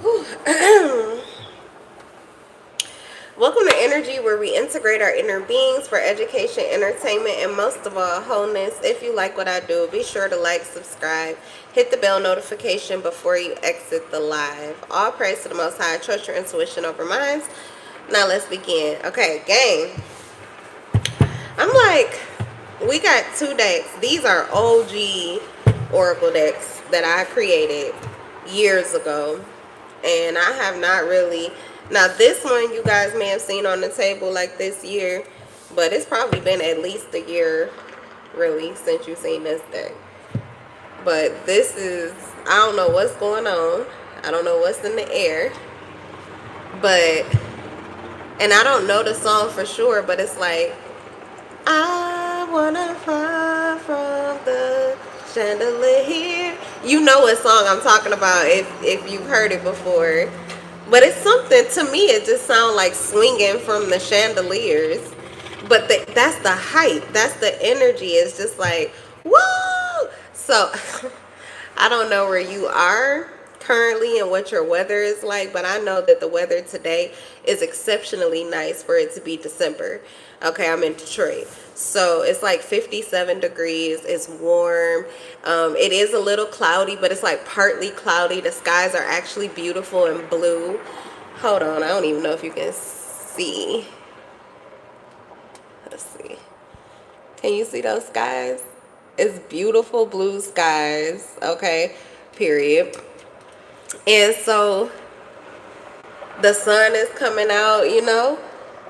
Welcome to Energy, where we integrate our inner beings for education, entertainment, and most of all, wholeness. If you like what I do, be sure to like, subscribe, hit the bell notification before you exit the live. All praise to the Most High. Trust your intuition over minds. Now let's begin. Okay, gang. I'm like, we got two decks. These are OG Oracle decks that I created years ago. And I have not really. Now, this one you guys may have seen on the table like this year. But it's probably been at least a year, really, since you've seen this deck. But this is, I don't know what's going on. I don't know what's in the air. But, and I don't know the song for sure, but it's like, I wanna fly from the chandelier. You know what song I'm talking about if you've heard it before. But it's something, to me, it just sounds like swinging from the chandeliers. But that's the hype. That's the energy. It's just like, whoa! So, I don't know where you are currently and what your weather is like, but I know that the weather today is exceptionally nice for it to be December. Okay, I'm in Detroit. So it's like 57 degrees. It's warm. It is a little cloudy, but it's like partly cloudy. The skies are actually beautiful and blue. Hold on, I don't even know if you can see. Let's see. Can you see those skies? It's beautiful blue skies. Okay, period. And so the sun is coming out, you know.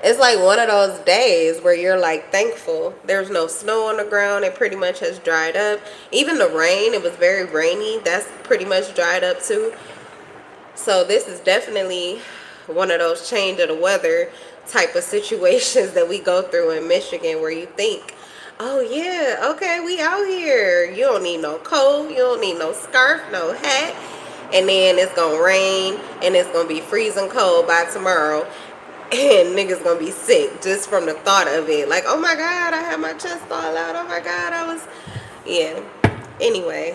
It's like one of those days where you're like thankful. There's no snow on the ground. It pretty much has dried up. Even the rain, it was very rainy. That's pretty much dried up too. So this is definitely one of those change of the weather type of situations that we go through in Michigan, where you think, oh yeah, okay, we out here. You don't need no coat. You don't need no scarf, no hat. And then it's gonna rain and it's gonna be freezing cold by tomorrow. And niggas gonna be sick just from the thought of it. Like, oh my God, I had my chest all out. Oh my God, yeah. Anyway,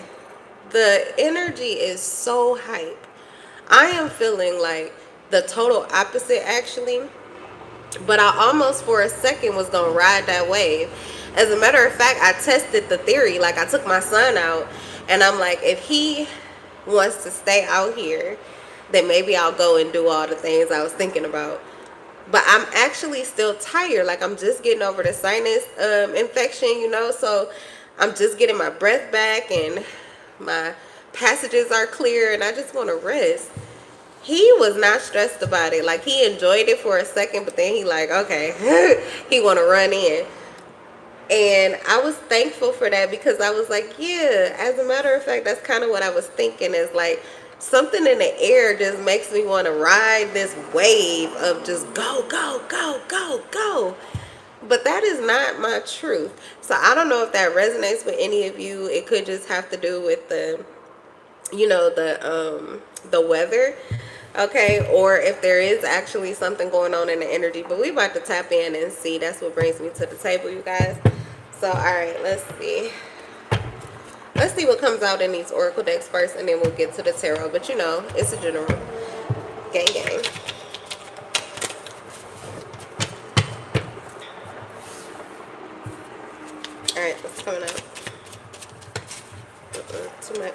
the energy is so hype. I am feeling like the total opposite, actually. But I almost for a second was gonna ride that wave. As a matter of fact, I tested the theory. Like, I took my son out and I'm like, if he wants to stay out here, then maybe I'll go and do all the things I was thinking about. But I'm actually still tired. Like, I'm just getting over the sinus infection, you know. So I'm just getting my breath back and my passages are clear and I just want to rest. He was not stressed about it. Like, he enjoyed it for a second, but then he like, okay, he want to run in. And I was thankful for that, because I was like, yeah, as a matter of fact, that's kind of what I was thinking, is like, something in the air just makes me want to ride this wave of just go, go, go, go, go. But that is not my truth. So I don't know if that resonates with any of you. It could just have to do with the, you know, the weather. Okay, or if there is actually something going on in the energy. But we about to tap in and see. That's what brings me to the table, you guys. So, all right, let's see. Let's see what comes out in these oracle decks first, and then we'll get to the tarot. But you know, it's a general. Gang, gang. All right, what's coming up? Too much.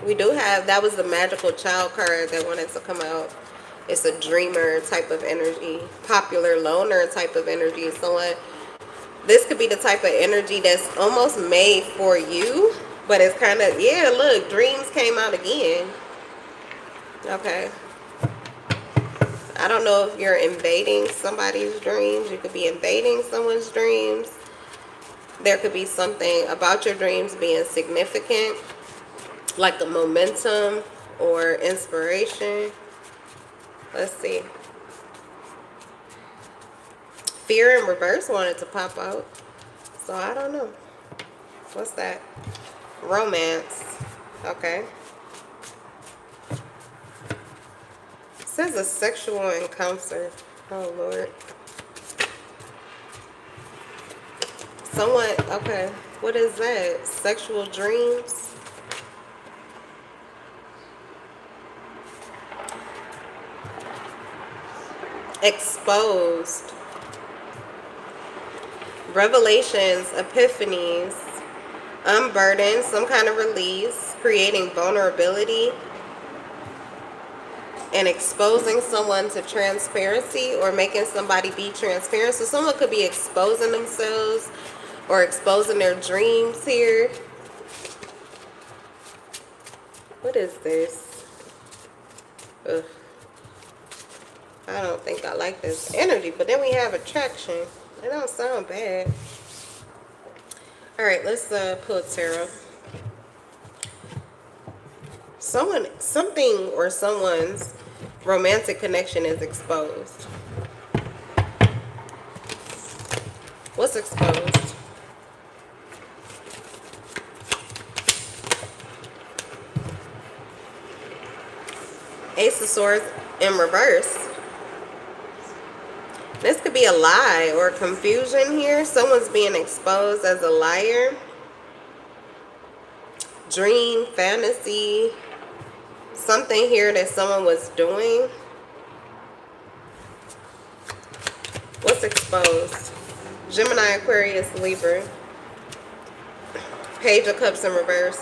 We do have, that was the magical child card that wanted to come out. It's a dreamer type of energy, popular loner type of energy. Someone, this could be the type of energy that's almost made for you, but it's kind of, yeah, look, dreams came out again. Okay. I don't know if you're invading somebody's dreams. You could be invading someone's dreams. There could be something about your dreams being significant, like a momentum or inspiration. Let's see. Fear in reverse wanted to pop out. So I don't know. What's that? Romance. Okay. It says a sexual encounter. Oh Lord. Someone, okay. What is that? Sexual dreams? exposed, revelations, epiphanies, unburdened, some kind of release, creating vulnerability, and exposing someone to transparency or making somebody be transparent. So someone could be exposing themselves or exposing their dreams here. What is this? Ugh. I don't think I like this energy, but then we have attraction. It don't sound bad. All right, let's pull tarot. Something or someone's romantic connection is exposed. What's exposed? Ace of Swords in reverse. This could be a lie or confusion here. Someone's being exposed as a liar. Dream, fantasy, something here that someone was doing. What's exposed? Gemini, Aquarius, Libra. Page of Cups in reverse.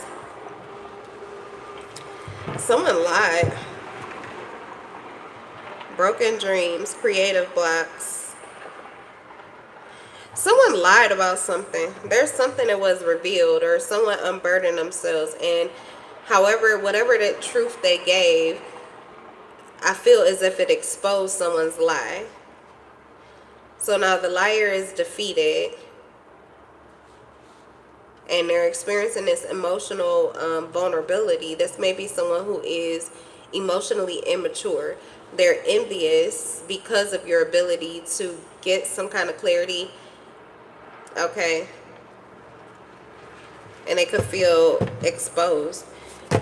Someone lied. Broken dreams, creative blocks. Someone lied about something. There's something that was revealed, or someone unburdened themselves, and however, whatever the truth they gave, I feel as if it exposed someone's lie. So now the liar is defeated, and they're experiencing this emotional vulnerability. This may be someone who is emotionally immature. They're envious because of your ability to get some kind of clarity. Okay. And they could feel exposed.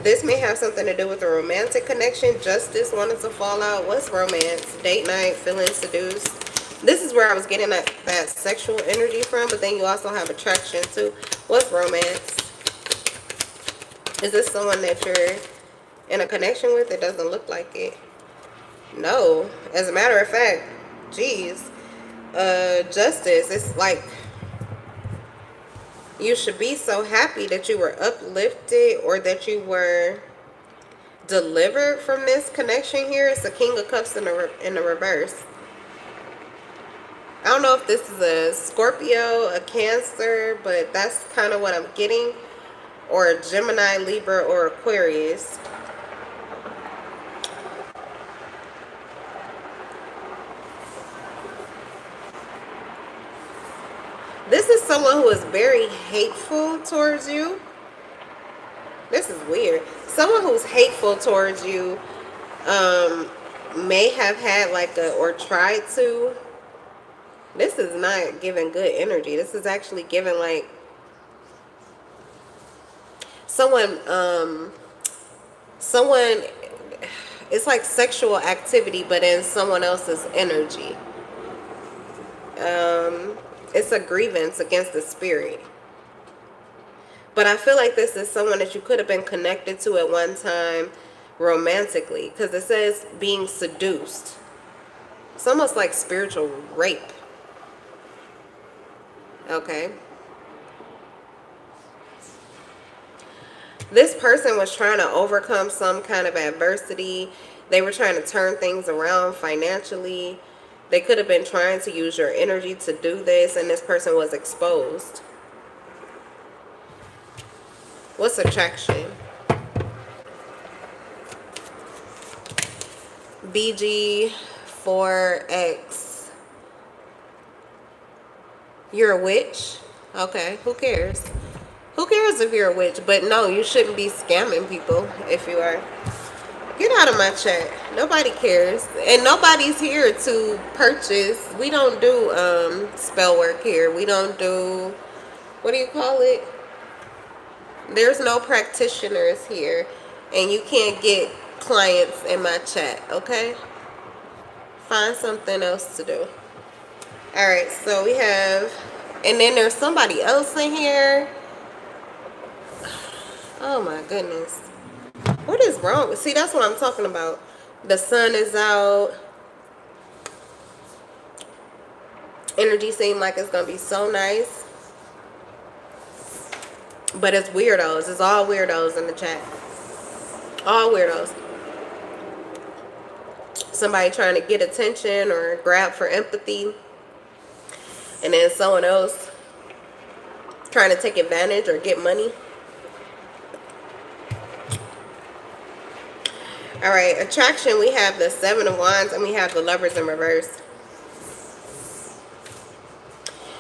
This may have something to do with a romantic connection. Justice wanted to fall out. What's romance? Date night, feeling seduced. This is where I was getting that sexual energy from, but then you also have attraction too. What's romance? Is this someone that you're in a connection with? It doesn't look like it. No. As a matter of fact, geez, justice. It's like you should be so happy that you were uplifted or that you were delivered from this connection here. It's a King of Cups in the reverse. I don't know if this is a Scorpio, a Cancer, but that's kind of what I'm getting. Or a Gemini, Libra, or Aquarius. This is someone who is very hateful towards you. This is weird. Someone who's hateful towards you may have had like or tried to. This is not giving good energy. This is actually giving like someone, it's like sexual activity, but in someone else's energy. It's a grievance against the spirit. But I feel like this is someone that you could have been connected to at one time romantically, because it says being seduced. It's almost like spiritual rape. Okay. This person was trying to overcome some kind of adversity. They were trying to turn things around financially. They could have been trying to use your energy to do this, and this person was exposed. What's attraction? BG4X. You're a witch? Okay, who cares? Who cares if you're a witch? But no, you shouldn't be scamming people if you are. Get out of my chat. Nobody cares. And nobody's here to purchase. We don't do spell work here. We don't do, what do you call it? There's no practitioners here. And you can't get clients in my chat, okay? Find something else to do. Alright, so we have, and then there's somebody else in here. Oh my goodness. What is wrong? See, that's what I'm talking about. The sun is out. Energy seems like it's going to be so nice. But it's weirdos. It's all weirdos in the chat. All weirdos. Somebody trying to get attention or grab for empathy. And then someone else trying to take advantage or get money. All right, attraction, we have the Seven of Wands and we have the Lovers in reverse.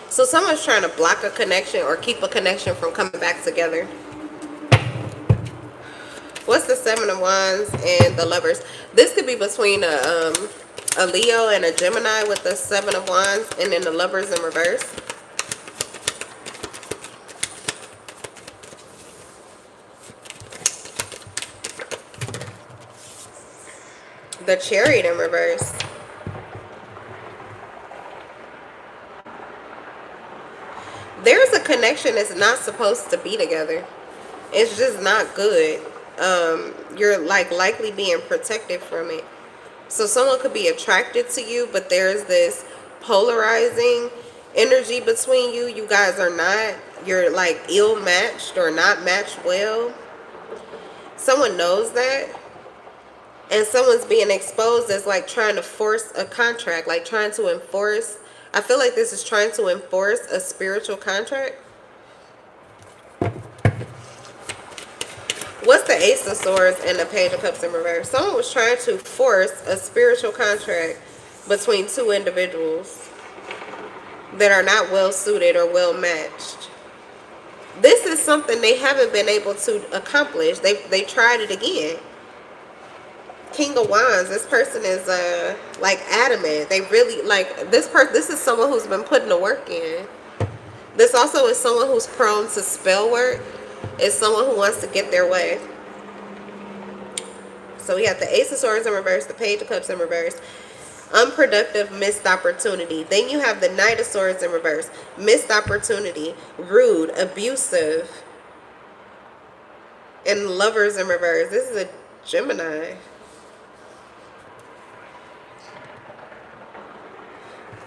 So someone's trying to block a connection or keep a connection from coming back together. What's the Seven of Wands and the Lovers? This could be between a Leo and a Gemini with the Seven of Wands and then the Lovers in reverse. The Chariot in reverse. There's a connection that's not supposed to be together. It's just not good. You're like likely being protected from it. So someone could be attracted to you, but there's this polarizing energy between you. You guys are not, you're like ill-matched or not matched well. Someone knows that. And someone's being exposed as like trying to force a contract, like trying to enforce. I feel like this is trying to enforce a spiritual contract. What's the Ace of Swords and the Page of Cups in reverse? Someone was trying to force a spiritual contract between two individuals that are not well suited or well matched. This is something they haven't been able to accomplish. They tried it again. King of Wands, this person is like adamant. They really like this person. This is someone who's been putting the work in. This also is someone who's prone to spell work. It's someone who wants to get their way. So we have the Ace of Swords in reverse, the Page of Cups in reverse. Unproductive, missed opportunity. Then you have the Knight of Swords in reverse. Missed opportunity, rude, abusive, and Lovers in reverse. This is a Gemini.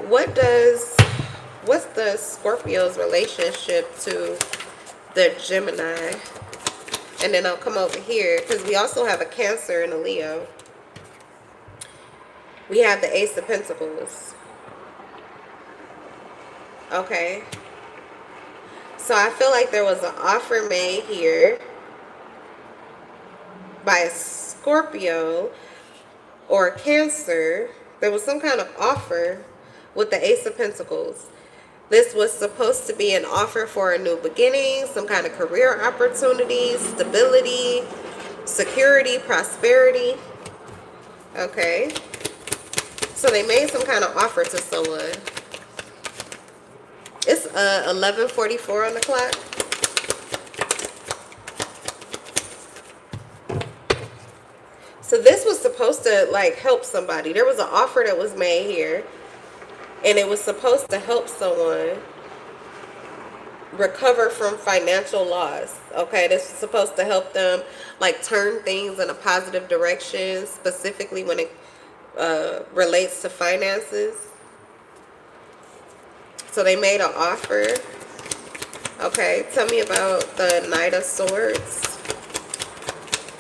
What's the Scorpio's relationship to the Gemini? And then I'll come over here because we also have a Cancer and a Leo. We have the Ace of Pentacles. Okay. So I feel like there was an offer made here by a Scorpio or a Cancer. There was some kind of offer with the Ace of Pentacles. This was supposed to be an offer for a new beginning, some kind of career opportunity, stability, security, prosperity. Okay. So they made some kind of offer to someone. It's 11:44 on the clock. So this was supposed to like help somebody. There was an offer that was made here. And it was supposed to help someone recover from financial loss. Okay, this is supposed to help them like turn things in a positive direction, specifically when it relates to finances. So they made an offer. Okay, tell me about the Knight of Swords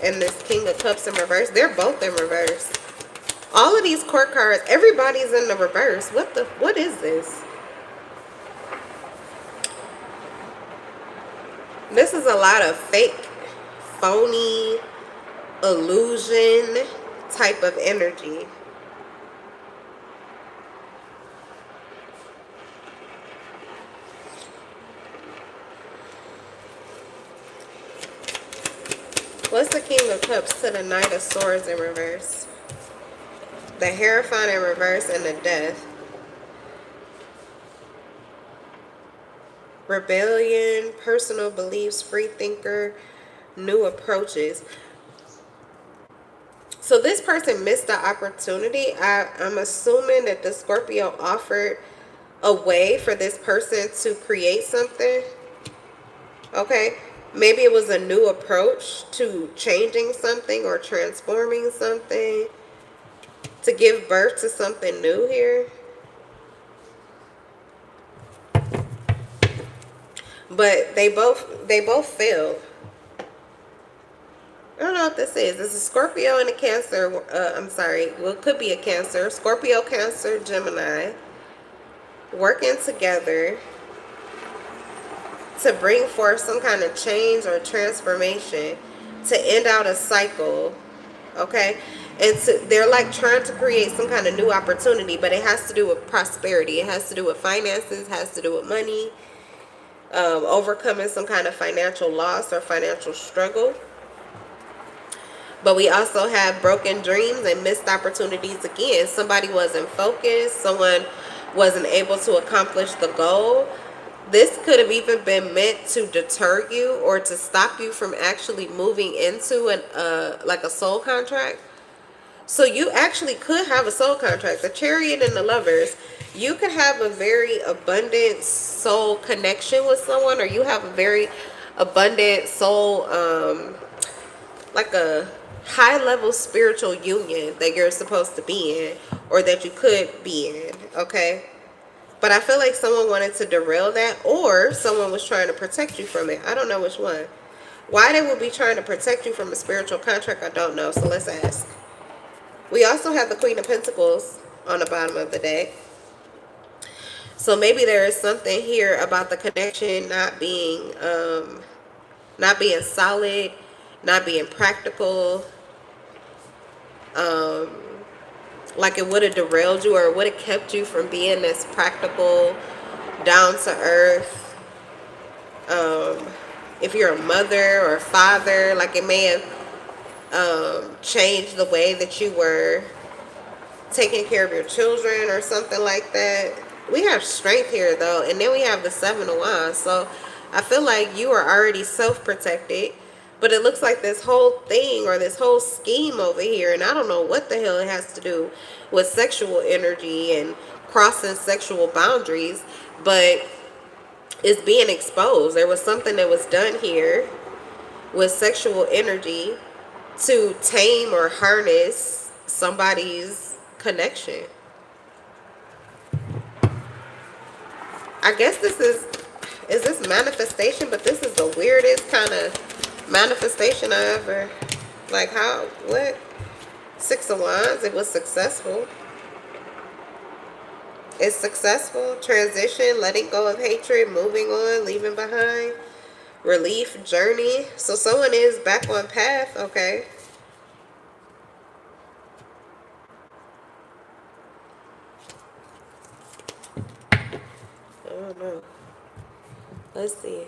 and this King of Cups in reverse. They're both in reverse. All of these court cards, everybody's in the reverse. What is this? This is a lot of fake, phony, illusion type of energy. What's the King of Cups to the Knight of Swords in reverse? The Hierophant in reverse and the Death. Rebellion, personal beliefs, free thinker, new approaches. So this person missed the opportunity. I'm assuming that the Scorpio offered a way for this person to create something. Okay. Maybe it was a new approach to changing something or transforming something, to give birth to something new here. But they both failed. I don't know what this is. This is Scorpio and a Cancer. I'm sorry. Well, it could be a Cancer. Scorpio, Cancer, Gemini working together to bring forth some kind of change or transformation to end out a cycle. Okay? And they're like trying to create some kind of new opportunity, but it has to do with prosperity. It has to do with finances, has to do with money, overcoming some kind of financial loss or financial struggle. But we also have broken dreams and missed opportunities again. Somebody wasn't focused. Someone wasn't able to accomplish the goal. This could have even been meant to deter you or to stop you from actually moving into like a soul contract. So you actually could have a soul contract. The Chariot and the Lovers. You could have a very abundant soul connection with someone, or you have a very abundant soul, like a high level spiritual union that you're supposed to be in, or that you could be in, okay? But I feel like someone wanted to derail that, or someone was trying to protect you from it. I don't know which one. Why they would be trying to protect you from a spiritual contract, I don't know. So let's ask. We also have the Queen of Pentacles on the bottom of the deck. So maybe there is something here about the connection not being solid, not being practical. Like it would have derailed you, or it would have kept you from being this practical, down to earth. If you're a mother or a father, like it may have changed the way that you were taking care of your children or something like that. We have strength here though, and then we have the Seven of Wands. So I feel like you are already self-protected, but it looks like this whole thing or this whole scheme over here, and I don't know what the hell it has to do with sexual energy and crossing sexual boundaries, but it's being exposed. There was something that was done here with sexual energy to tame or harness somebody's connection. I guess this is this manifestation, but this is the weirdest kind of manifestation I ever, like how, what? Six of Wands, it was successful. It's successful. Transition, letting go of hatred, moving on, leaving behind. Relief, journey. So someone is back on path, okay? I don't know. Let's see.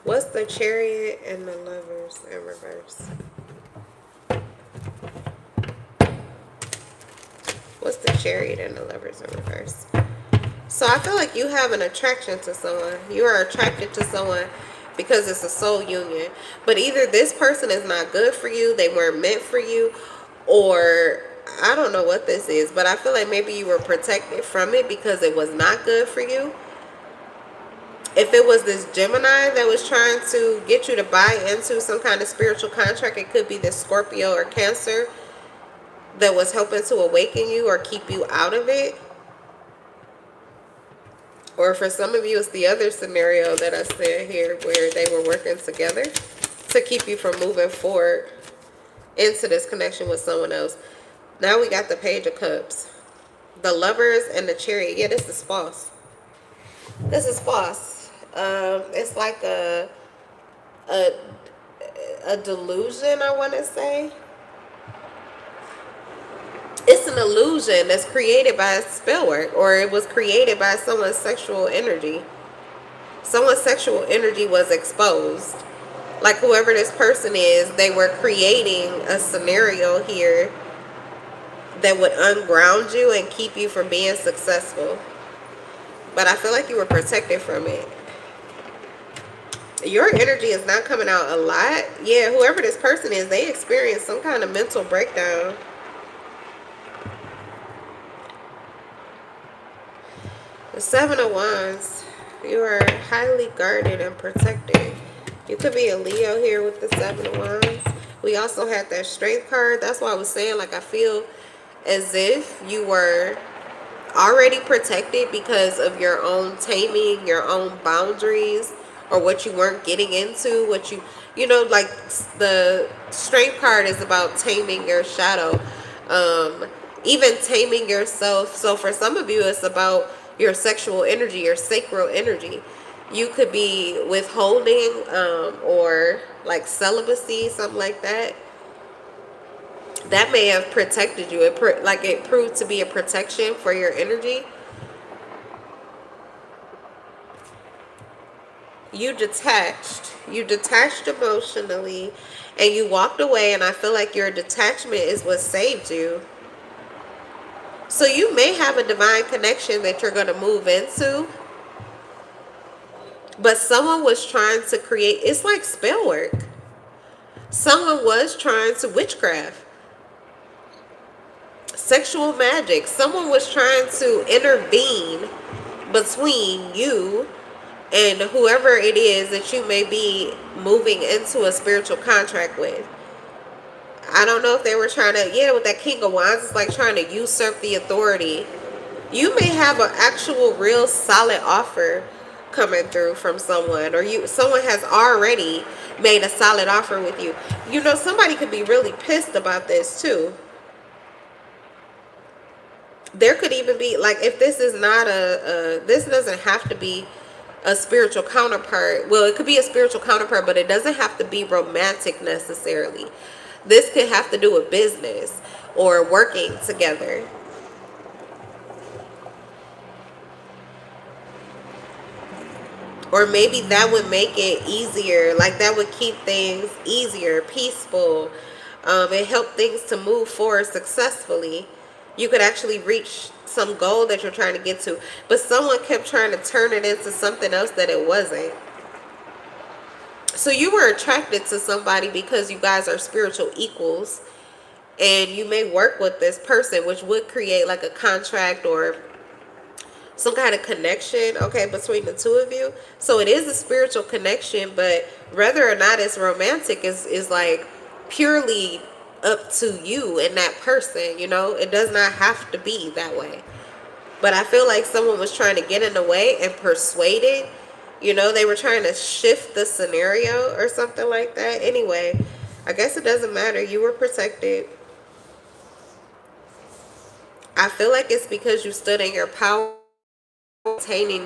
What's the Chariot and the Lovers in reverse? What's the Chariot and the Lovers in reverse? So I feel like you have an attraction to someone. You are attracted to someone because it's a soul union. But either this person is not good for you, they weren't meant for you, or I don't know what this is, but I feel like maybe you were protected from it because it was not good for you. If it was this Gemini that was trying to get you to buy into some kind of spiritual contract, it could be this Scorpio or Cancer that was helping to awaken you or keep you out of it. Or for some of you, it's the other scenario that I said here where they were working together to keep you from moving forward into this connection with someone else. Now we got the Page of Cups. The Lovers and the Chariot. Yeah, this is false. This is false. It's like a delusion, I want to say. It's an illusion that's created by spell work, or it was created by someone's sexual energy. Someone's sexual energy was exposed. Like whoever this person is, they were creating a scenario here that would unground you and keep you from being successful. But I feel like you were protected from it. Your energy is not coming out a lot. Yeah, whoever this person is, they experienced some kind of mental breakdown. The Seven of Wands, you are highly guarded and protected. You could be a Leo here with the Seven of Wands. We also had that Strength card. That's why I was saying, like, I feel as if you were already protected because of your own taming, your own boundaries, or what you weren't getting into, what you know, like the strength card is about taming your shadow, even taming yourself. So for some of you, it's about your sexual energy, your sacral energy. You could be withholding, or like celibacy, something like that. That may have protected you. Like it proved to be a protection for your energy. You detached emotionally, and you walked away, and I feel like your detachment is what saved you. So you may have a divine connection that you're going to move into, but someone was trying to create, it's like spell work. Someone was trying to witchcraft, sexual magic. Someone was trying to intervene between you and whoever it is that you may be moving into a spiritual contract with. I don't know if they were trying to, yeah, with that King of Wands, it's like trying to usurp the authority. You may have an actual real solid offer coming through from someone, or someone has already made a solid offer with you. You know, somebody could be really pissed about this too. There could even be, like, if this is not this doesn't have to be a spiritual counterpart. Well, it could be a spiritual counterpart, but it doesn't have to be romantic necessarily. This could have to do with business or working together. Or maybe that would make it easier. Like that would keep things easier, peaceful. It helped things to move forward successfully. You could actually reach some goal that you're trying to get to. But someone kept trying to turn it into something else that it wasn't. So you were attracted to somebody because you guys are spiritual equals. And you may work with this person, which would create like a contract or some kind of connection, okay, between the two of you. So it is a spiritual connection, but whether or not it's romantic is like purely up to you and that person, you know. It does not have to be that way. But I feel like someone was trying to get in the way and persuade it. You know, they were trying to shift the scenario or something like that. Anyway, I guess it doesn't matter. You were protected. I feel like it's because you stood in your power, maintaining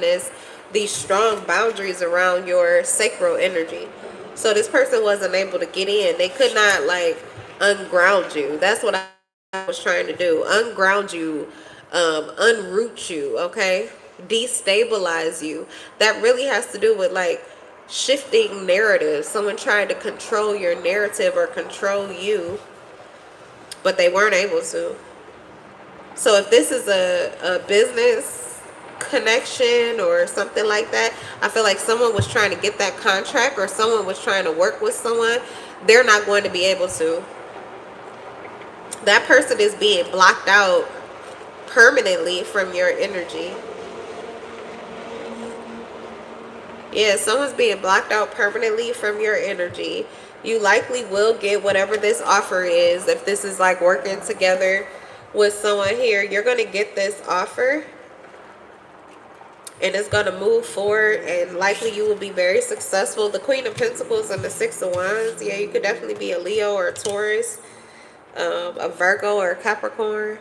these strong boundaries around your sacral energy. So this person wasn't able to get in. They could not like unground you. That's what I was trying to do. Unground you, unroot you, okay? Destabilize you. That really has to do with like shifting narratives. Someone trying to control your narrative or control you, but they weren't able to. So if this is a business connection or something like that, I feel like someone was trying to get that contract, or someone was trying to work with someone. They're not going to be able to. That person is being blocked out permanently from your energy. Yeah, someone's being blocked out permanently from your energy. You likely will get whatever this offer is. If this is like working together with someone here, you're going to get this offer. And it's going to move forward. And likely you will be very successful. The Queen of Pentacles and the Six of Wands. Yeah, you could definitely be a Leo or a Taurus. A Virgo or a Capricorn.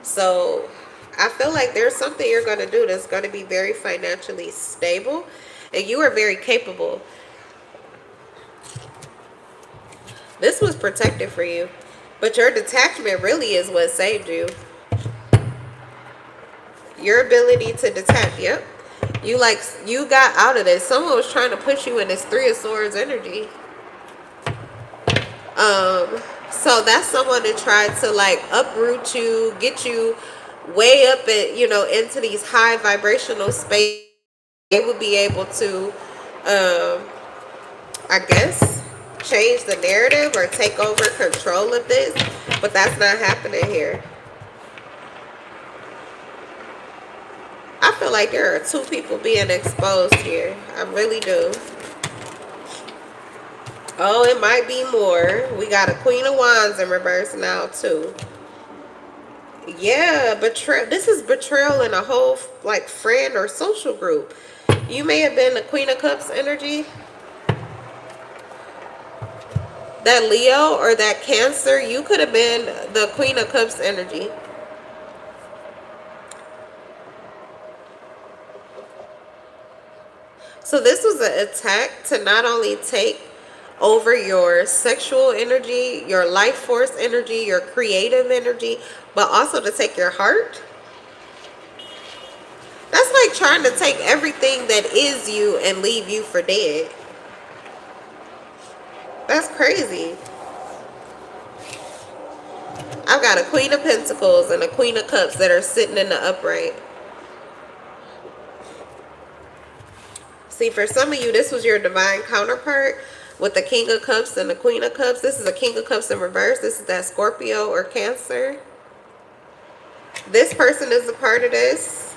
So I feel like there's something you're going to do that's going to be very financially stable. And you are very capable. This was protected for you. But your detachment really is what saved you. Your ability to detach. Yep. You got out of this. Someone was trying to push you in this Three of Swords energy. So that's someone that tried to like uproot you, get you way up at, you know, into these high vibrational space. They would be able to, I guess, change the narrative or take over control of this, but that's not happening here. I feel like there are two people being exposed here. I really do. Oh, it might be more. We got a Queen of Wands in reverse now too. Yeah, betrayal. This is betrayal in a whole like friend or social group. You may have been the Queen of Cups energy. That Leo or that Cancer, you could have been the Queen of Cups energy. So this was an attack to not only take over your sexual energy, your life force energy, your creative energy, but also to take your heart. That's like trying to take everything that is you and leave you for dead. That's crazy. I've got a Queen of Pentacles and a Queen of Cups that are sitting in the upright. See, for some of you, this was your divine counterpart with the King of Cups and the Queen of Cups. This is a King of Cups in reverse. This is that Scorpio or Cancer. This person is a part of this.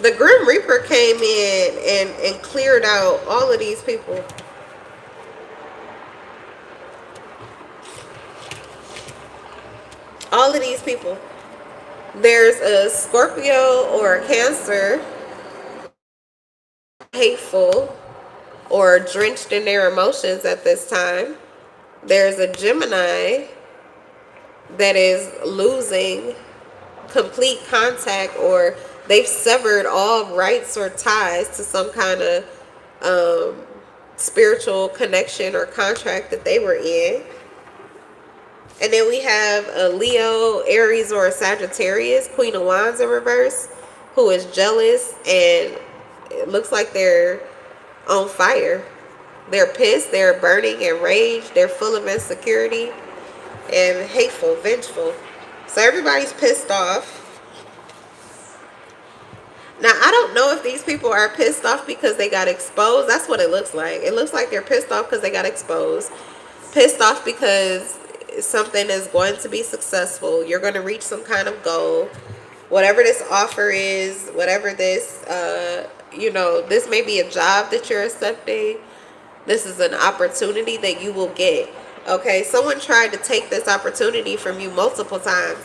The Grim Reaper came in and cleared out all of these people. All of these people. There's a Scorpio or a Cancer, hateful or drenched in their emotions at this time. There's a Gemini that is losing complete contact, or they've severed all rights or ties to some kind of spiritual connection or contract that they were in. And then we have a Leo, Aries, or a Sagittarius, Queen of Wands in reverse, who is jealous, and it looks like they're on fire. They're pissed, they're burning, enraged, they're full of insecurity and hateful, vengeful. So everybody's pissed off. Now, I don't know if these people are pissed off because they got exposed. That's what it looks like. It looks like they're pissed off because they got exposed. Pissed off because something is going to be successful. You're going to reach some kind of goal. Whatever this offer is, whatever this, this may be a job that you're accepting. This is an opportunity that you will get. Okay, someone tried to take this opportunity from you multiple times.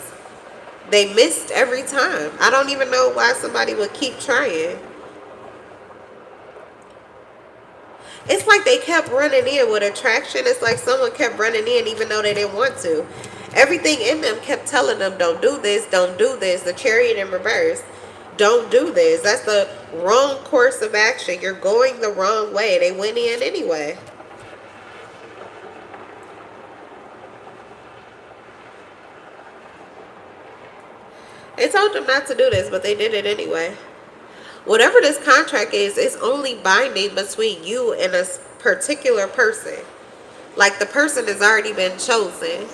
They missed every time. I don't even know why somebody would keep trying. It's like they kept running in with attraction. It's like someone kept running in even though they didn't want to. Everything in them kept telling them, don't do this, don't do this. The Chariot in reverse. Don't do this. That's the wrong course of action. You're going the wrong way. They went in anyway. They told them not to do this, but they did it anyway. Whatever this contract is, it's only binding between you and a particular person. Like the person has already been chosen.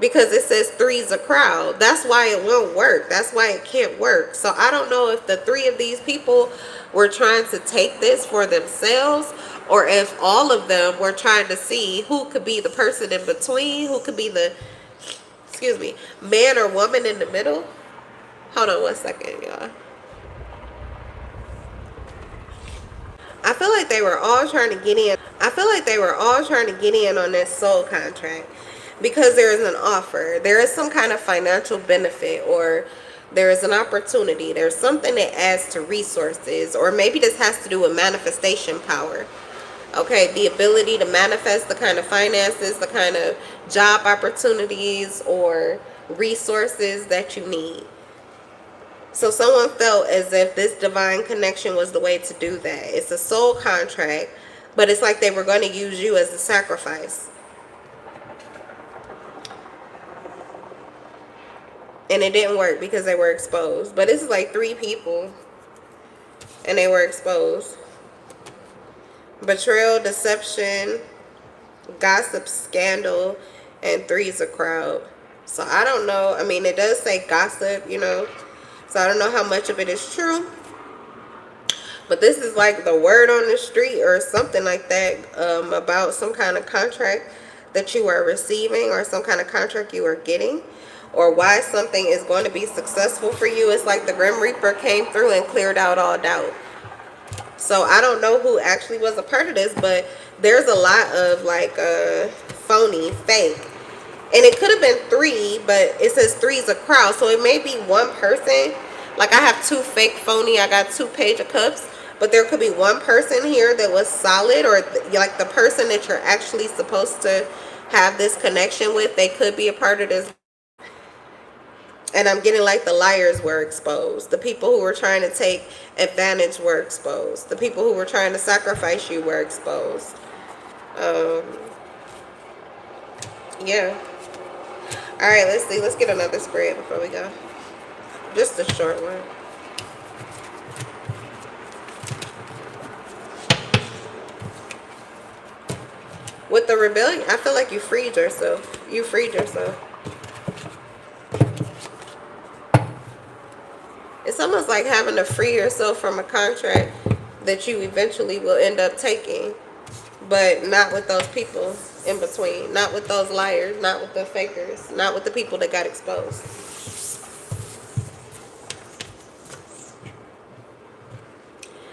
Because it says three's a crowd. That's why it won't work. That's why it can't work. So I don't know if the three of these people were trying to take this for themselves, or if all of them were trying to see who could be the person in between, who could be the, man or woman in the middle. Hold on one second, y'all. I feel like they were all trying to get in. I feel like they were all trying to get in on this soul contract. Because there is an offer, there is some kind of financial benefit, or there is an opportunity, there's something that adds to resources, or maybe this has to do with manifestation power. Okay, the ability to manifest the kind of finances, the kind of job opportunities or resources that you need. So someone felt as if this divine connection was the way to do that. It's a soul contract, but it's like they were going to use you as a sacrifice. And it didn't work because they were exposed. But this is like three people. And they were exposed. Betrayal, deception, gossip, scandal, and three's a crowd. So I don't know. I mean, it does say gossip, So I don't know how much of it is true. But this is like the word on the street or something like that, about some kind of contract that you are receiving, or some kind of contract you are getting, or why something is going to be successful for you. It's like the Grim Reaper came through and cleared out all doubt. So I don't know who actually was a part of this, but there's a lot of like phony, fake. And it could have been three, but it says three's a crowd. So it may be one person, Like I have two fake phony, I got two Page of Cups, but there could be one person here that was solid, or like the person that you're actually supposed to have this connection with, they could be a part of this. And I'm getting like the liars were exposed. The people who were trying to take advantage were exposed. The people who were trying to sacrifice you were exposed. Yeah. All right, let's see. Let's get another spread before we go. Just a short one. With the rebellion, I feel like you freed yourself. You freed yourself. It's almost like having to free yourself from a contract that you eventually will end up taking, but not with those people in between, not with those liars, not with the fakers, not with the people that got exposed.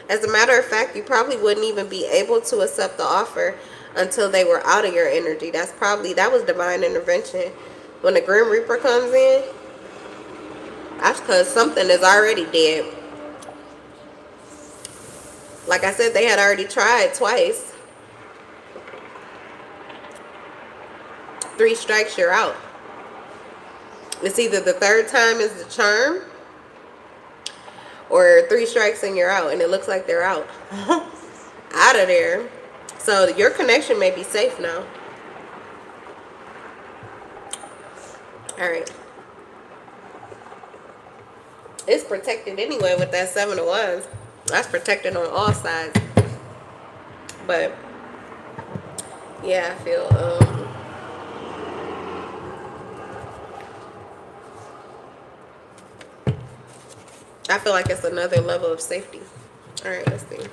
As a matter of fact, you probably wouldn't even be able to accept the offer until they were out of your energy. That was divine intervention. When the Grim Reaper comes in, that's because something is already dead. Like I said, they had already tried twice. 3 strikes, you're out. It's either the third time is the charm, or 3 strikes and you're out. And it looks like they're out. Out of there. So your connection may be safe now. Alright. It's protected anyway with that 7 of Wands. That's protected on all sides. But yeah, I feel like it's another level of safety. Alright, let's see.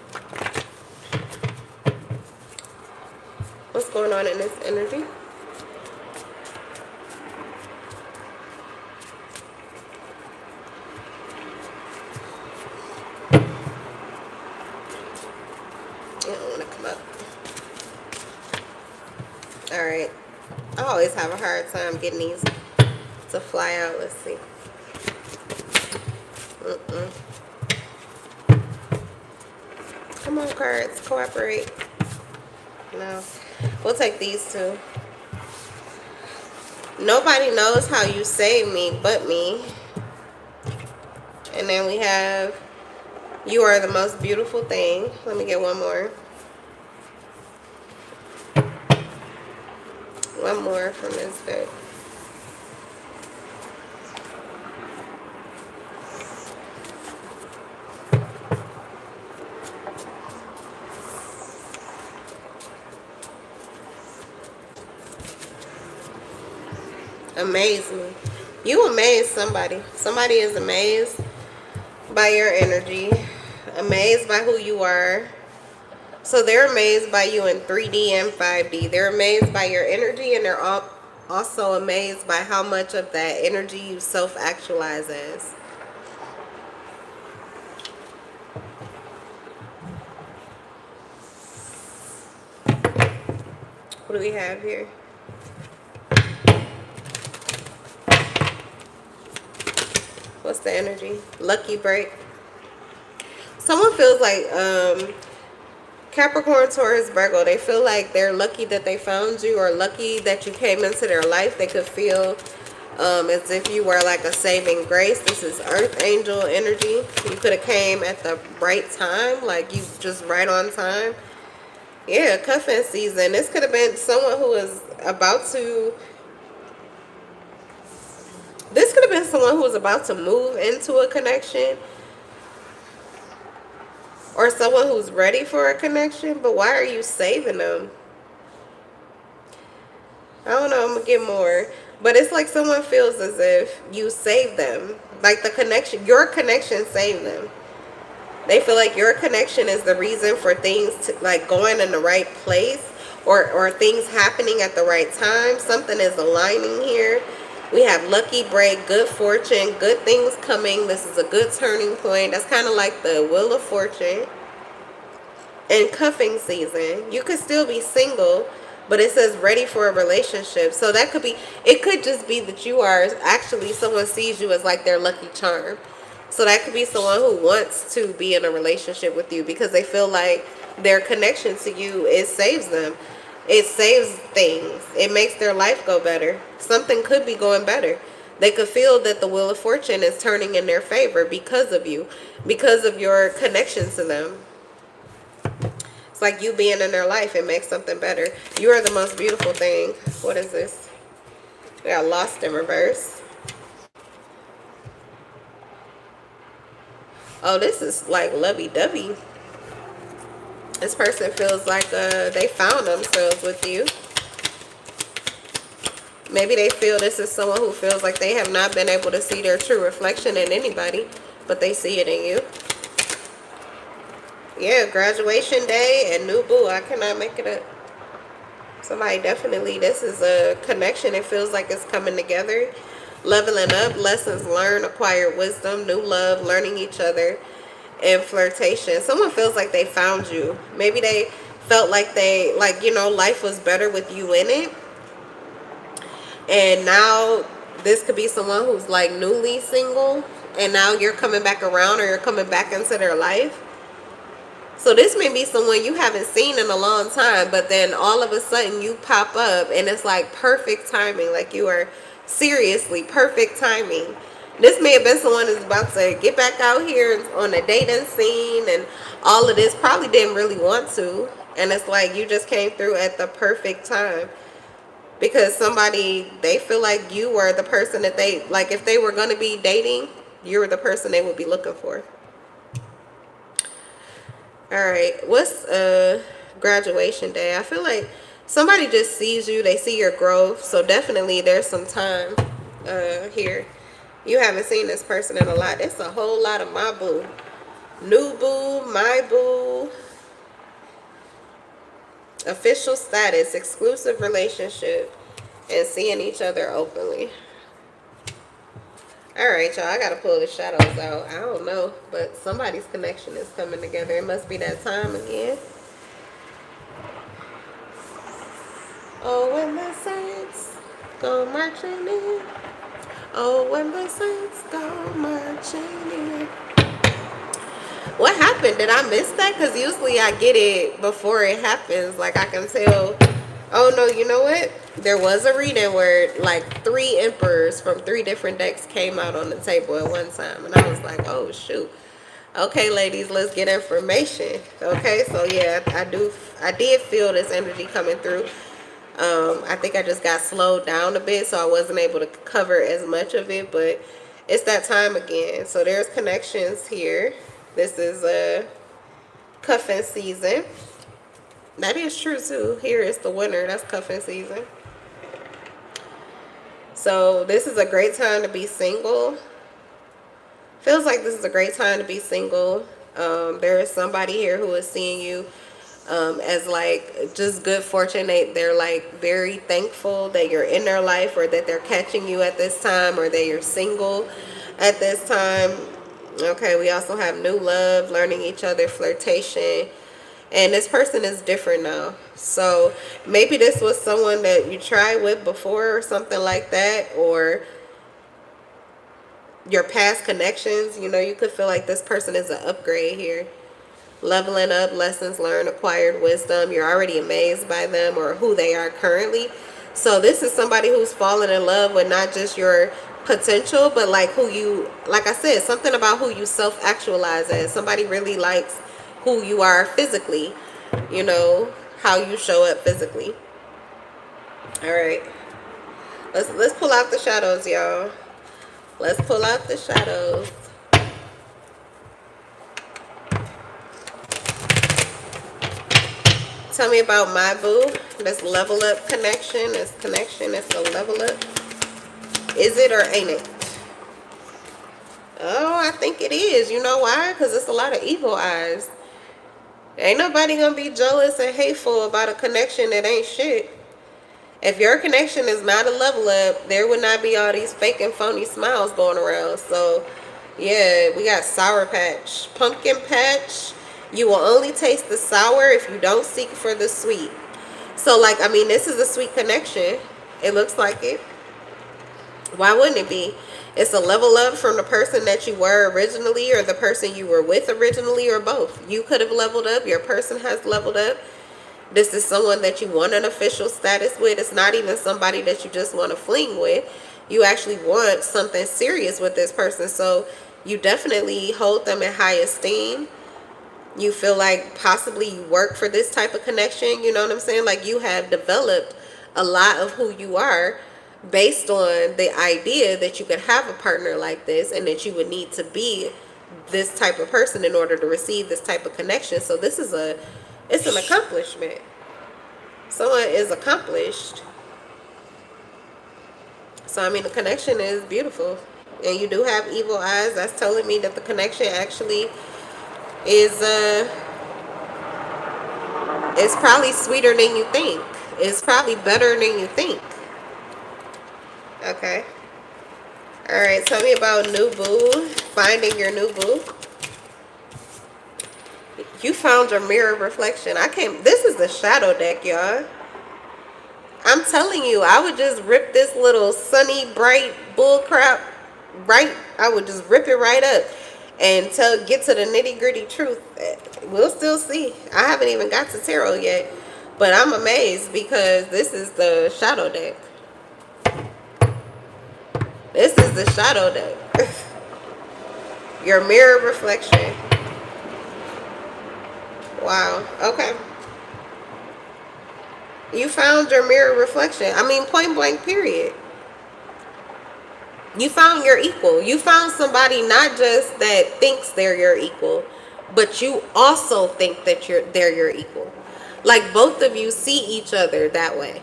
What's going on in this energy? I don't want to come up. Alright. I always have a hard time getting these to fly out. Let's see. Come on, cards. Cooperate. No. We'll take these two. Nobody knows how you save me but me. And then we have, you are the most beautiful thing. Let me get one more. One more from this deck. Amaze me. You amaze somebody. Somebody is amazed by your energy, amazed by who you are. So they're amazed by you in 3D and 5D. They're amazed by your energy, and they're also amazed by how much of that energy you self-actualize as. What do we have here? What's the energy? Lucky break. Someone feels like Capricorn, Taurus, Virgo, they feel like they're lucky that they found you, or lucky that you came into their life. They could feel as if you were like a saving grace. This is Earth Angel energy. You could have came at the right time, like you just right on time. Yeah, cuffing season. This could have been someone who was about to... This could have been someone who was about to move into a connection, or someone who's ready for a connection, but why are you saving them? I don't know, I'm going to get more. But it's like someone feels as if you saved them. Like the connection, your connection saved them. They feel like your connection is the reason for things to, like, going in the right place, or things happening at the right time. Something is aligning here. We have lucky break, good fortune, good things coming. This is a good turning point. That's kind of like the Wheel of Fortune. And cuffing season. You could still be single, but it says ready for a relationship. So that could be, it could just be that you are actually, someone sees you as like their lucky charm. So that could be someone who wants to be in a relationship with you because they feel like their connection to you, it saves them. It saves things. It makes their life go better. Something could be going better. They could feel that the wheel of fortune is turning in their favor because of you, because of your connection to them. It's like you being in their life, it makes something better. You are the most beautiful thing. What is this? We got lost in reverse. Oh, this is like lovey-dovey. This person feels like they found themselves with you. Maybe they feel this is someone who feels like they have not been able to see their true reflection in anybody, but they see it in you. Yeah, graduation day and new boo. I cannot make it up. Somebody definitely, this is a connection. It feels like it's coming together. Leveling up, lessons learned, acquired wisdom, new love, learning each other, and flirtation. Someone feels like they found you. Maybe they felt like they, like, you know, life was better with you in it. And now this could be someone who's like newly single. And now you're coming back around, or you're coming back into their life. So this may be someone you haven't seen in a long time, but then all of a sudden you pop up and it's like perfect timing. Like you are seriously perfect timing. This may have been someone who's about to get back out here on the dating scene and all of this, probably didn't really want to. And it's like you just came through at the perfect time. Because somebody, they feel like you were the person that they, like if they were going to be dating, you were the person they would be looking for. Alright, what's graduation day? I feel like somebody just sees you, they see your growth, so definitely there's some time here. You haven't seen this person in a lot. It's a whole lot of my boo. New boo, my boo. Official status, exclusive relationship, and seeing each other openly. Alright, y'all, I gotta pull the shadows out. I don't know, but somebody's connection is coming together. It must be that time again. Oh, when the saints go marching in. Oh, when the saints go marching in. What happened? Did I miss that? Because usually I get it before it happens. Like I can tell. Oh, no, you know what? There was a reading where like 3 emperors from 3 different decks came out on the table at one time. And I was like, oh, shoot. Okay, ladies, let's get information. Okay, so yeah, I did feel this energy coming through. I think I just got slowed down a bit, so I wasn't able to cover as much of it. But it's that time again. So there's connections here. This is a cuffing season. That is true too. Here is the winter. That's cuffing season. So this is a great time to be single. Feels like this is a great time to be single. There is somebody here who is seeing you as like just good fortune. They're like very thankful that you're in their life, or that they're catching you at this time, or that you're single at this time. Okay, we also have new love, learning each other, flirtation. And this person is different now. So maybe this was someone that you tried with before or something like that. Or your past connections. You know, you could feel like this person is an upgrade here. Leveling up, lessons learned, acquired wisdom. You're already amazed by them or who they are currently. So this is somebody who's fallen in love with not just your potential, but like who you, like I said, something about who you self-actualize as. Somebody really likes who you are physically, you know, how you show up physically. All right, let's pull out the shadows, y'all. Let's pull out the shadows. Tell me about my boo. This level up connection. This connection is a level up. Is it or ain't it? Oh, I think it is. You know why? Because it's a lot of evil eyes. Ain't nobody gonna be jealous and hateful about a connection that ain't shit. If your connection is not a level up, there would not be all these fake and phony smiles going around. So, yeah, we got Sour Patch. Pumpkin Patch. You will only taste the sour if you don't seek for the sweet. So, like, I mean, this is a sweet connection. It looks like it. Why wouldn't it be? It's a level up from the person that you were originally, or the person you were with originally, or both. You could have leveled up. Your person has leveled up. This is someone that you want an official status with. It's not even somebody that you just want to fling with. You actually want something serious with this person. So you definitely hold them in high esteem. You feel like possibly you work for this type of connection. You know what I'm saying? Like, you have developed a lot of who you are based on the idea that you could have a partner like this, and that you would need to be this type of person in order to receive this type of connection. So this is it's an accomplishment. Someone is accomplished. So I mean, the connection is beautiful, and you do have evil eyes. That's telling me that the connection actually is it's probably sweeter than you think. It's probably better than you think. Okay. All right, tell me about new boo. Finding your new boo. You found your mirror reflection. This is the shadow deck, y'all. I'm telling you, I would just rip this little sunny, bright bull crap right. I would just rip it right up and get to the nitty gritty truth. We'll still see. I haven't even got to tarot yet, but I'm amazed because this is the shadow deck. This is the shadow deck. Your mirror reflection. Wow. Okay. You found your mirror reflection. I mean, point blank, period. You found your equal. You found somebody not just that thinks they're your equal, but you also think that they're your equal. Like, both of you see each other that way.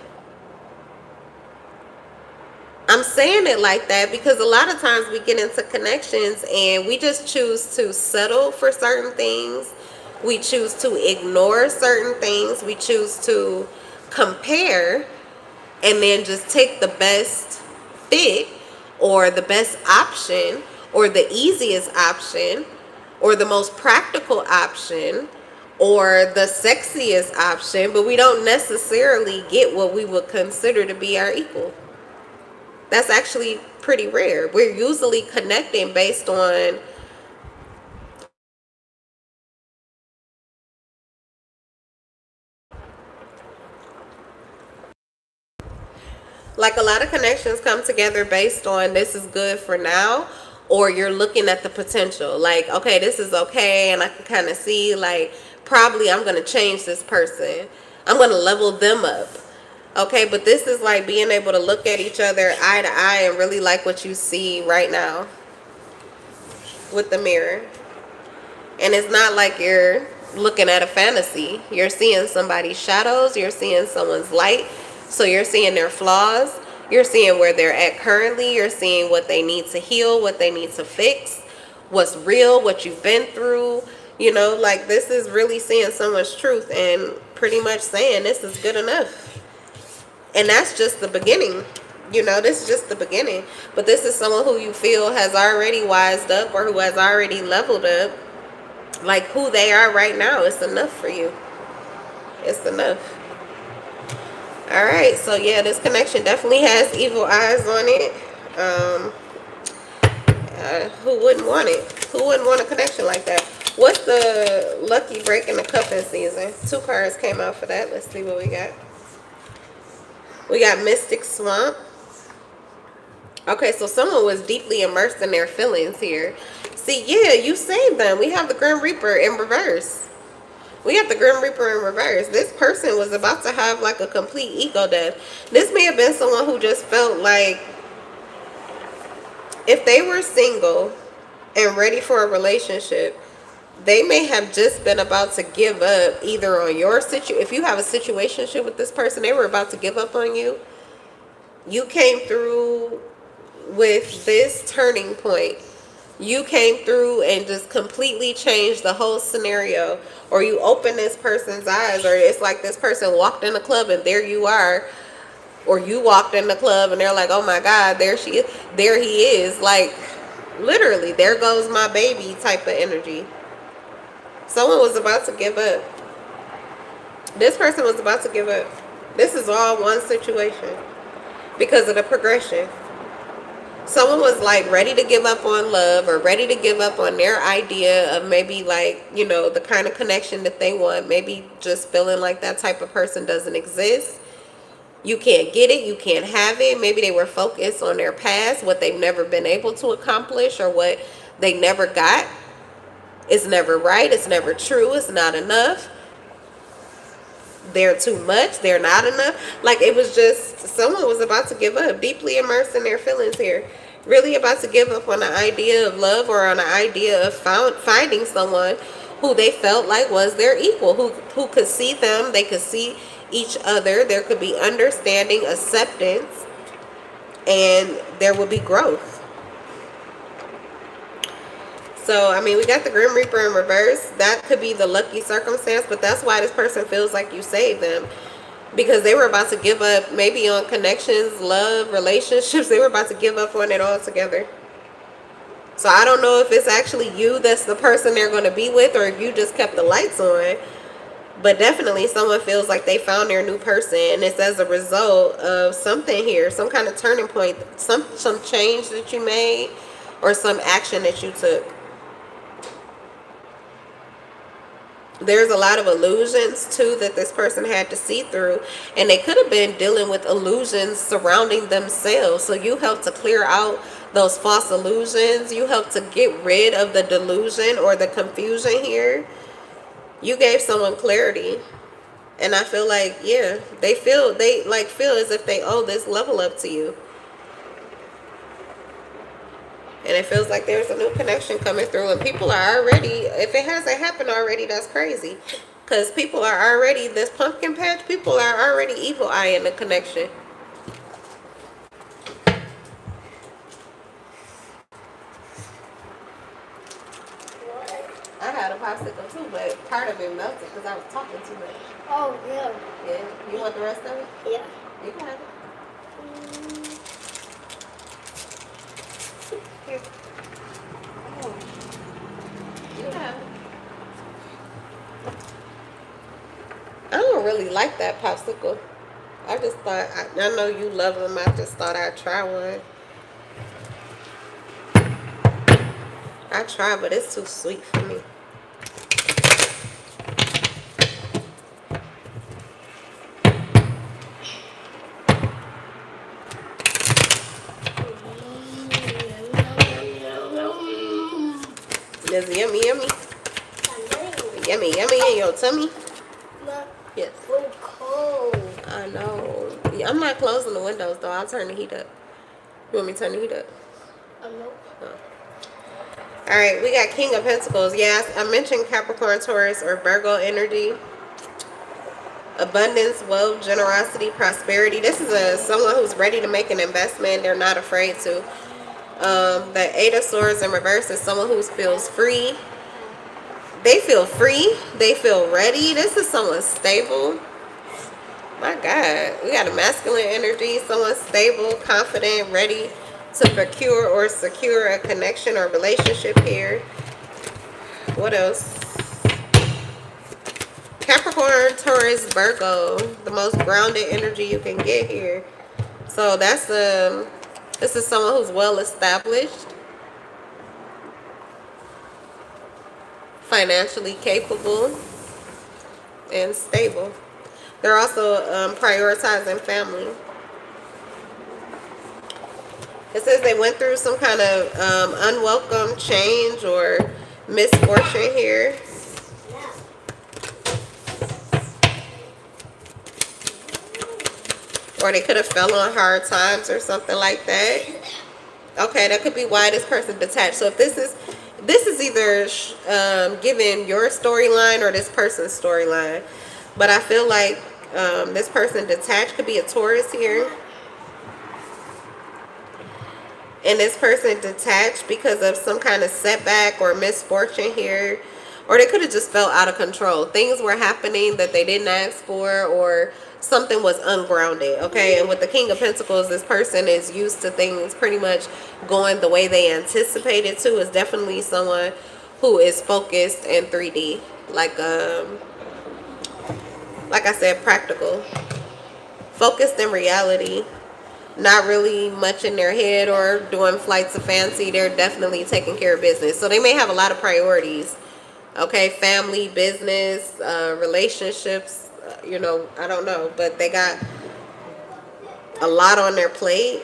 I'm saying it like that because a lot of times we get into connections and we just choose to settle for certain things. We choose to ignore certain things. We choose to compare and then just take the best fit or the best option or the easiest option or the most practical option or the sexiest option, but we don't necessarily get what we would consider to be our equal. That's actually pretty rare. We're usually connecting based on like, a lot of connections come together based on this is good for now, or you're looking at the potential. Like, okay, this is okay, and I can kind of see, like, probably I'm going to change this person. I'm going to level them up. Okay, but this is like being able to look at each other eye to eye and really like what you see right now with the mirror. And it's not like you're looking at a fantasy. You're seeing somebody's shadows. You're seeing someone's light. So you're seeing their flaws. You're seeing where they're at currently. You're seeing what they need to heal, what they need to fix, what's real, what you've been through. You know, like, this is really seeing someone's truth and pretty much saying this is good enough. And that's just the beginning. You know, this is just the beginning. But this is someone who you feel has already wised up or who has already leveled up. Like, who they are right now, it's enough for you. It's enough. All right, so yeah, this connection definitely has evil eyes on it. Who wouldn't want it? Who wouldn't want a connection like that? What's the lucky break in the cuffing season? 2 cards came out for that. Let's see what we got. We got Mystic Swamp. Okay, so someone was deeply immersed in their feelings here. See, yeah, you saved them. We have the Grim Reaper in reverse. We have the Grim Reaper in reverse. This person was about to have like a complete ego death. This may have been someone who just felt like if they were single and ready for a relationship, they may have just been about to give up either on your situation. If you have a situationship with this person, they were about to give up on you. You came through with this turning point. You came through and just completely changed the whole scenario. Or you open this person's eyes, or it's like this person walked in the club and there you are. Or you walked in the club and they're like, oh my God, there she is. There he is. Like, literally, there goes my baby type of energy. Someone was about to give up. This person was about to give up. This is all one situation because of the progression. someone was like ready to give up on love or ready to give up on their idea of maybe like, you know, the kind of connection that they want, maybe just feeling like that type of person doesn't exist. You can't get it, you can't have it. Maybe they were focused on their past, what they've never been able to accomplish or what they never got. It's never right, it's never true, it's not enough. They're too much, they're not enough. Like, it was just, someone was about to give up, deeply immersed in their feelings here. Really about to give up on the idea of love or on the idea of finding someone who they felt like was their equal, who could see them, they could see each other, there could be understanding, acceptance, and there would be growth. So, I mean, we got the Grim Reaper in reverse. That could be the lucky circumstance, but that's why this person feels like you saved them. Because they were about to give up maybe on connections, love, relationships. They were about to give up on it altogether. So I don't know if it's actually you that's the person they're going to be with, or if you just kept the lights on. But definitely someone feels like they found their new person, and it's as a result of something here, some kind of turning point, some change that you made, or some action that you took. There's a lot of illusions too that this person had to see through, and they could have been dealing with illusions surrounding themselves. So you helped to clear out those false illusions. You helped to get rid of the delusion or the confusion here. You gave someone clarity, and I feel like, yeah, they feel as if they owe this level up to you. And it feels like there's a new connection coming through, and people are already, if it hasn't happened already, that's crazy. Because people are already, this pumpkin patch, people are already evil eyeing the connection. I had a popsicle too, but part of it melted because I was talking too much. Oh, yeah. Yeah. You want the rest of it? Yeah. You can have it. Here. Oh. You can have it. I don't really like that popsicle. I just thought, I know you love them. I just thought I'd try one. I try, but it's too sweet for me. It's yummy, yummy. Yummy, yummy in your tummy. Yes. So cold. I know. Yeah, I'm not closing the windows though. I'll turn the heat up. You want me to turn the heat up? No. Oh. All right, we got King of Pentacles. Yeah, I mentioned Capricorn, Taurus, or Virgo energy. Abundance, wealth, generosity, prosperity. This is someone who's ready to make an investment. They're not afraid to. The Eight of Swords in reverse is someone who feels free. They feel free. They feel ready. This is someone stable. My God. We got a masculine energy. Someone stable, confident, ready to procure or secure a connection or relationship here. What else? Capricorn, Taurus, Virgo. The most grounded energy you can get here. So that's this is someone who's well established, financially capable, and stable. They're also prioritizing family. It says they went through some kind of unwelcome change or misfortune here. Or they could have fell on hard times or something like that. Okay, that could be why this person detached. So if this is either giving your storyline or this person's storyline. But I feel like this person detached, could be a Taurus here. And this person detached because of some kind of setback or misfortune here. Or they could have just felt out of control. Things were happening that they didn't ask for, or something was ungrounded, okay? And with the King of Pentacles, this person is used to things pretty much going the way they anticipated to. Is definitely someone who is focused in 3D. Like I said, practical. Focused in reality. not really much in their head or doing flights of fancy. They're definitely taking care of business. So they may have a lot of priorities. Okay, family, business, relationships, I don't know. But they got a lot on their plate.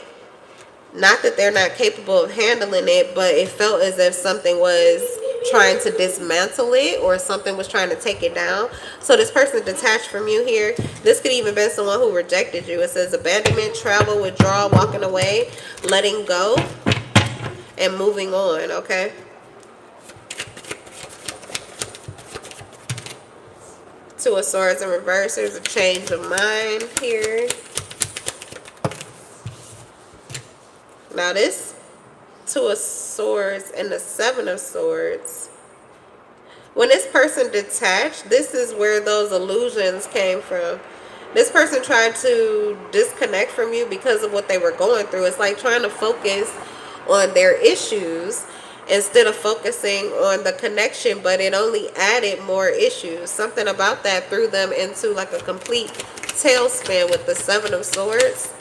Not that they're not capable of handling it, but it felt as if something was trying to dismantle it or something was trying to take it down. So this person detached from you here. This could even be someone who rejected you. It says abandonment, travel, withdrawal, walking away, letting go, and moving on, okay? Two of Swords in reverse. There's a change of mind here. Now this Two of Swords and the Seven of Swords. When this person detached, this is where those illusions came from. This person tried to disconnect from you because of what they were going through. It's like trying to focus on their issues instead of focusing on the connection, but it only added more issues. Something about that threw them into like a complete tailspin with the Seven of Swords.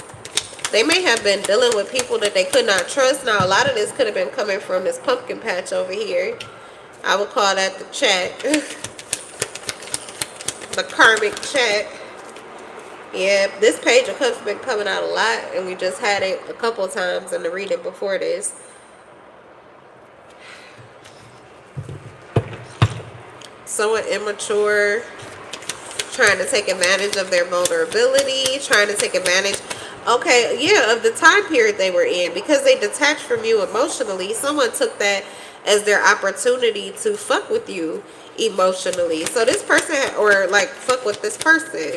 They may have been dealing with people that they could not trust. Now, a lot of this could have been coming from this pumpkin patch over here. I would call that the check. The karmic check. Yeah, this Page of Cups been coming out a lot, and we just had it a couple times in the reading before this. Someone immature, trying to take advantage of their vulnerability, trying to take advantage, okay, yeah, of the time period they were in. Because they detached from you emotionally, someone took that as their opportunity to fuck with you emotionally. So this person, or like fuck with this person.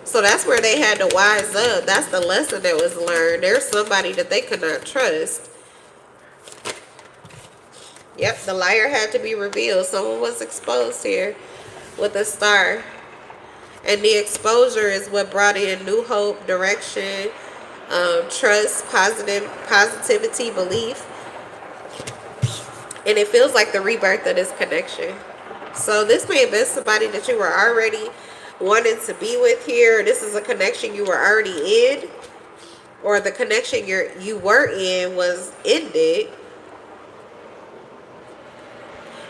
So that's where they had to wise up. That's the lesson that was learned. There's somebody that they could not trust. Yep, the liar had to be revealed. Someone was exposed here with a star. And the exposure is what brought in new hope, direction, trust, positivity, belief. And it feels like the rebirth of this connection. So this may have been somebody that you were already wanting to be with here. This is a connection you were already in. Or the connection you were in was ended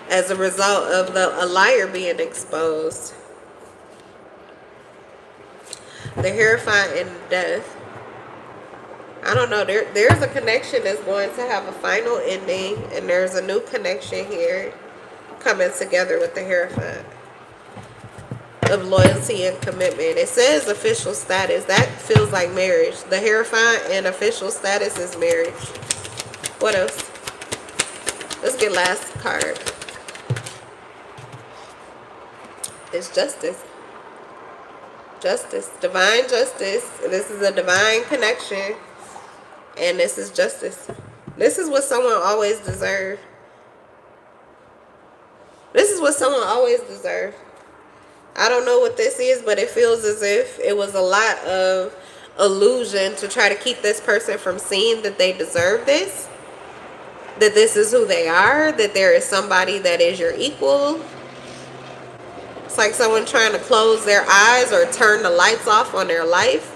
as a result of a liar being exposed. The Hierophant and Death. I don't know. There's a connection that's going to have a final ending, and there's a new connection here coming together with the Hierophant of loyalty and commitment. It says official status. That feels like marriage. The Hierophant and official status is marriage. What else? Let's get last card. It's justice. Justice. Divine justice. This is a divine connection. And this is justice. This is what someone always deserved. This is what someone always deserved. I don't know what this is, but it feels as if it was a lot of illusion to try to keep this person from seeing that they deserve this. That this is who they are. That there is somebody that is your equal. It's like someone trying to close their eyes or turn the lights off on their life.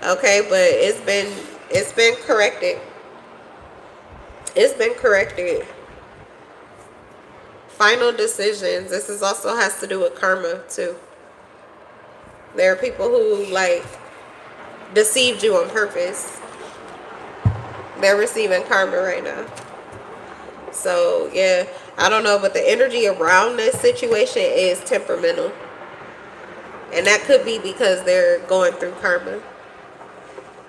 Okay, but it's been corrected. It's been corrected. Final decisions. This is also has to do with karma too. There are people who like deceived you on purpose. They're receiving karma right now. So yeah, I don't know, but the energy around this situation is temperamental. And that could be because they're going through karma.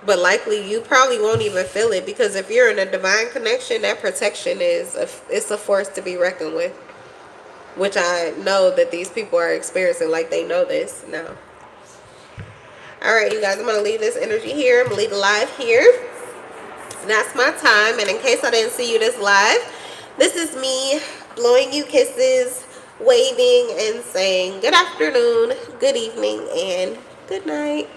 But likely you probably won't even feel it, because if you're in a divine connection, that protection it's a force to be reckoned with. Which I know that these people are experiencing, like they know this now. Alright, you guys, I'm going to leave this energy here. I'm going to leave the live here. That's my time. And in case I didn't see you this live, this is me blowing you kisses, waving, and saying good afternoon, good evening, and good night.